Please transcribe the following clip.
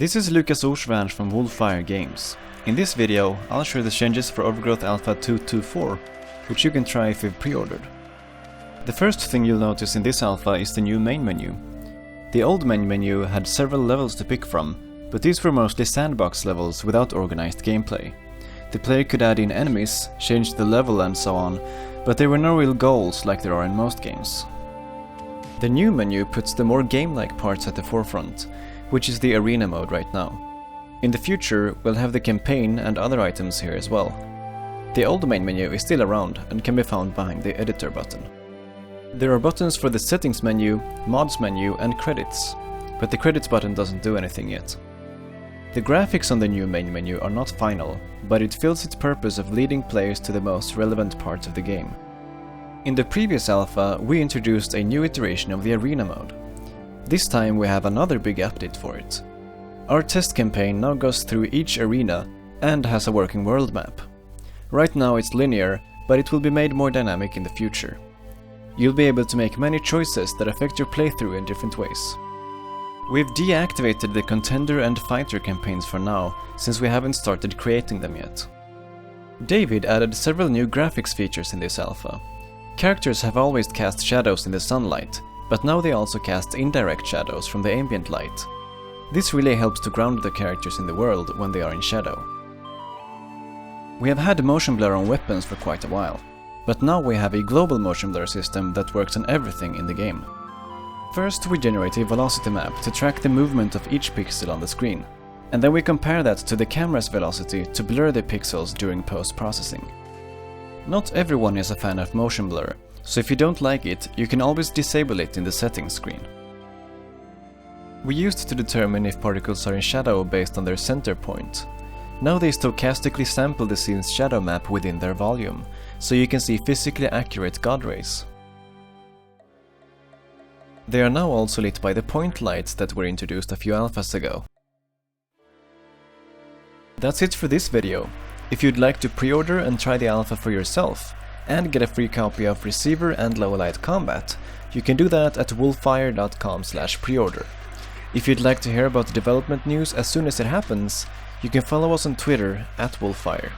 This is Lucas Orsvärn from Wolfire Games. In this video, I'll share the changes for Overgrowth Alpha 2.2.4, which you can try if you've pre-ordered. The first thing you'll notice in this alpha is the new main menu. The old main menu had several levels to pick from, but these were mostly sandbox levels without organized gameplay. The player could add in enemies, change the level and so on, but there were no real goals like there are in most games. The new menu puts the more game-like parts at the forefront, which is the arena mode right now. In the future, we'll have the campaign and other items here as well. The old main menu is still around and can be found behind the editor button. There are buttons for the settings menu, mods menu and credits, but the credits button doesn't do anything yet. The graphics on the new main menu are not final, but it fills its purpose of leading players to the most relevant parts of the game. In the previous alpha, we introduced a new iteration of the arena mode. This time we have another big update for it. Our test campaign now goes through each arena and has a working world map. Right now it's linear, but it will be made more dynamic in the future. You'll be able to make many choices that affect your playthrough in different ways. We've deactivated the contender and fighter campaigns for now, since we haven't started creating them yet. David added several new graphics features in this alpha. Characters have always cast shadows in the sunlight, but now they also cast indirect shadows from the ambient light. This really helps to ground the characters in the world when they are in shadow. We have had motion blur on weapons for quite a while, but now we have a global motion blur system that works on everything in the game. First, we generate a velocity map to track the movement of each pixel on the screen, and then we compare that to the camera's velocity to blur the pixels during post-processing. Not everyone is a fan of motion blur, so if you don't like it, you can always disable it in the settings screen. We used to determine if particles are in shadow based on their center point. Now they stochastically sample the scene's shadow map within their volume, so you can see physically accurate God rays. They are now also lit by the point lights that were introduced a few alphas ago. That's it for this video. If you'd like to pre-order and try the alpha for yourself, and get a free copy of Receiver and Low Light Combat, you can do that at wolfire.com/preorder. If you'd like to hear about development news as soon as it happens, you can follow us on Twitter @Wolfire.